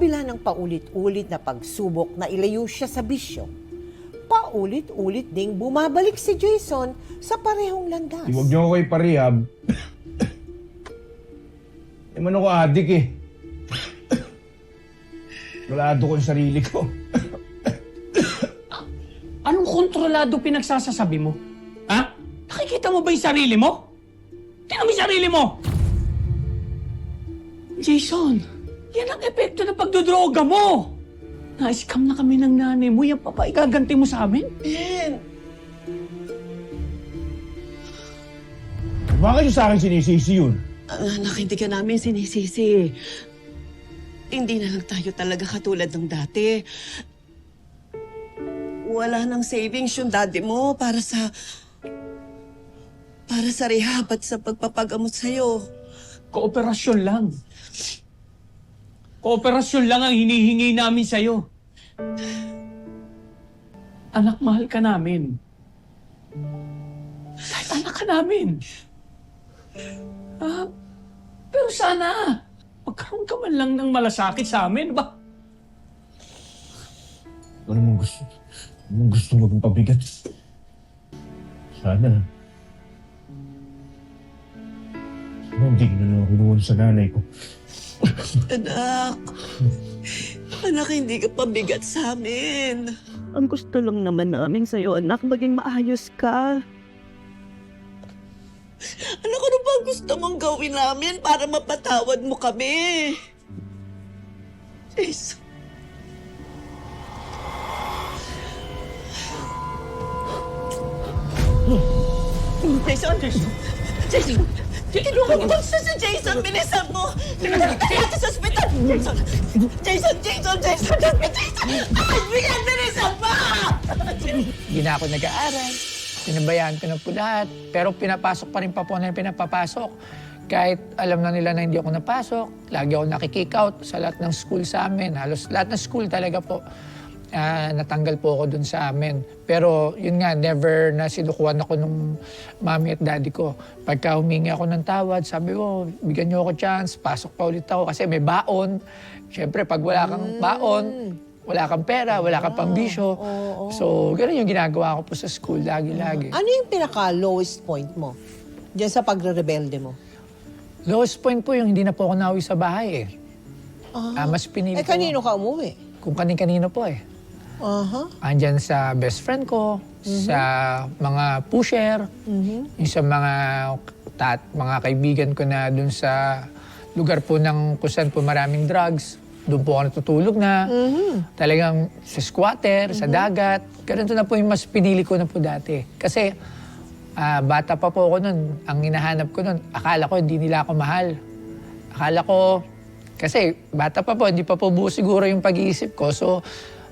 kabila ng paulit-ulit na pagsubok na ilayo siya sa bisyo, paulit-ulit ding bumabalik si Jason sa parehong landas. Huwag niyo ako iparehab. Naman ako adik eh. Kontrolado ko yung sarili ko. Anong kontrolado pinagsasasabi mo? Ha? Nakikita mo ba yung sarili mo? Tingnan mo yung sarili mo! Jason, yan ang epekto ng pagdodroga mo! Na-scam na kami ng nanay mo. Yan pa ba igaganti mo sa amin? Bakit yung sa akin sinisisi yun? Anak, hindi ka namin sinisisi. Hindi na lang tayo talaga katulad ng dati. Wala nang savings yung daddy mo para sa rehab at sa pagpapagamot sa'yo. Kooperasyon lang. Kooperasyon lang ang hinihingi namin sa'yo. Anak, mahal ka namin. Kahit anak ka namin. Pero sana, magkaroon ka man lang ng malasakit sa amin, ba? Ano mong gusto? Ano mong gusto maging pabigat? Sana. Hindi ko na lang kinuwan sa nanay ko. Anak, anak, hindi ka pabigat sa amin. Ang gusto lang naman namin sa'yo, anak, maging maayos ka. Anak, ano ba ang gusto mong gawin namin para mapatawad mo kami? Jason. Jason! Jason! Kinuha mo si Jason! Bilisan mo! Kaya sa ospital! Jason! Jason! Jason! Jason! Jason! Bilisan mo! Hindi na ako nag-aaral. Pinabayaan ko na po lahat. Pero pinapasok pa rin pa po na pinapapasok. Kahit alam na nila na hindi ako napasok, lagi ako nakikick out sa lahat ng school sa amin. Halos lahat ng school talaga po. Natanggal po ako dun sa amin. Pero yun nga, never na sinukuhan ako nung mami at daddy ko. Pagka humingi ako ng tawad, sabi ko, bigyan niyo ako chance, pasok pa ulit ako kasi may baon. Siyempre, pag wala kang baon, wala kang pera, wala kang pambisyo. So, gano'n yung ginagawa ko po sa school, lagi-lagi. Ano yung pinaka-lowest point mo diyan sa pagre-rebelde mo? Lowest point po yung hindi na po ako nauwi sa bahay eh. Mas pinili ko. Kanino ka umuwi? Kung kanin-kanino po eh. Andyan sa best friend ko, sa mga pusher, yung sa mga kaibigan ko na dun sa lugar po ng kung saan po maraming drugs. Doon po ako natutulog na. Talagang sa squatter, sa dagat. Ganito na po yung mas pinili ko na po dati. Kasi bata pa po ako nun. Ang hinahanap ko nun, akala ko hindi nila ako mahal. Akala ko, kasi bata pa po, hindi pa po buo siguro yung pag-iisip ko. So,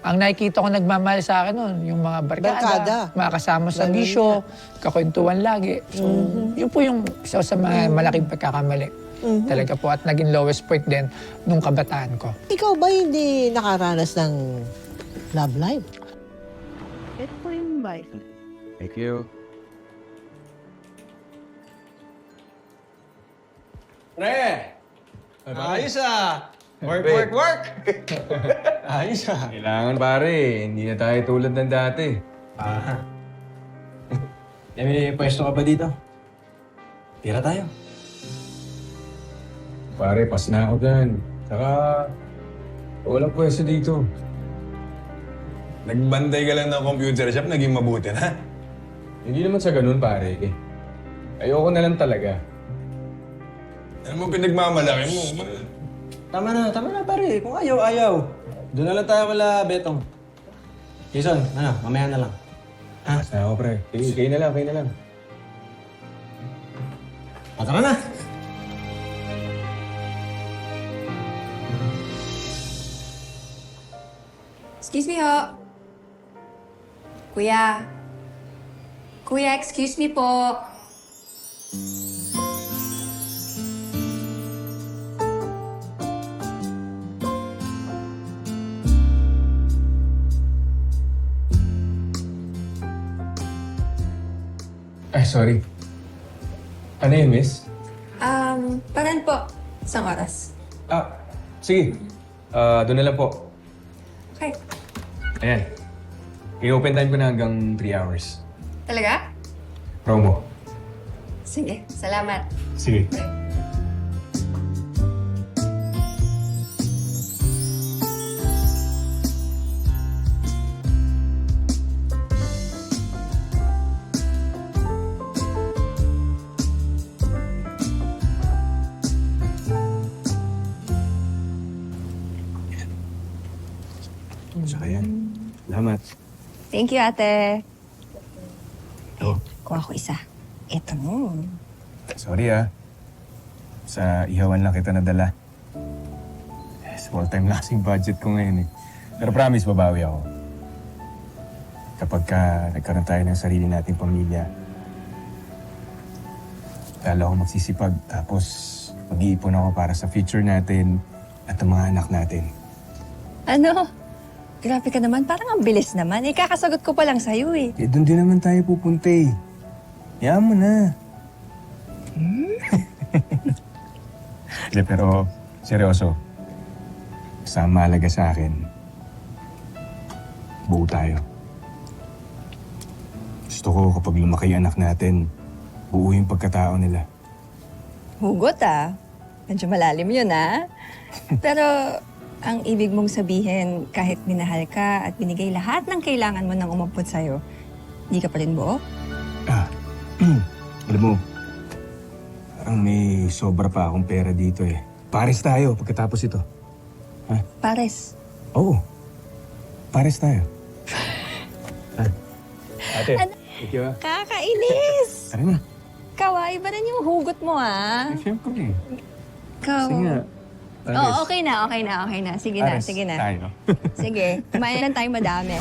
ang nakikita ko nagmamahal sa akin nun, yung mga barkada. Mga kasama sa bisyo, kakwentuhan lagi. So, yun po yung isa sa mga malaking pagkakamali. Talaga po at naging lowest point din nung kabataan ko. Ikaw ba hindi nakaranas ng love life? Ito po yung bike. Thank you. Pre! Ayos ah! Work! Ayos ah! Kailangan pare, hindi na tayo tulad ng dati. May pwesto ka ba dito? Tira tayo. Pare, pas na ako dyan. Saka, walang pwesto dito. Nagbantay ka lang ng computer shop, naging mabuti na. Hindi naman sa ganun, pare. Ayoko na lang talaga. Ano mo pinagmamalaki mo? Tama na pare. Kung ayaw. Doon na lang tayo kala Betong. Jason, mamaya na lang. Pas na ako, pre. Kayo na lang. Tara na! Excuse me ho. Kuya. Kuya, excuse me po. Ay, sorry. Ano yun, miss? Paran po. Isang oras. Sige. Doon na lang po. Okay. Ayan. I-open time ko na hanggang 3 hours. Talaga? Promo. Sige, salamat. Sige. Saka yan. Salamat. Thank you, ate. Oh. Kuha ko isa. Ito mo. Sorry sa ihawan lang kita nadala. Small time lang kasing budget ko ngayon eh. Pero promise, babawi ako. Kapag nagkaroon tayo ng sarili nating pamilya, lalo akong magsisipag. Tapos mag-iipon ako para sa future natin at ang mga anak natin. Ano? Grabe ka naman. Parang ang bilis naman. Kakasagot ko pa lang sa'yo eh. Doon din naman tayo pupunta eh. Hayaan mo na. Hindi, pero seryoso. Sa mahalaga sa akin, buo tayo. Gusto ko kapag lumaki yung anak natin, buo yung pagkatao nila. Hugot Medyo malalim yun Pero ang ibig mong sabihin, kahit minahal ka at binigay lahat ng kailangan mo nang umabot sa'yo, hindi ka pa rin buo? Alam mo, parang may sobra pa akong pera dito eh. Pares tayo pagkatapos ito. Pares. Oo. Pares tayo. Ate, thank you Kakainis! Tara na. Kawaii ba rin yung hugot mo Siyempre. Ikaw. Sige nga. Oo, okay na. Sige na. Tayo. Sige, kumain lang tayo madami.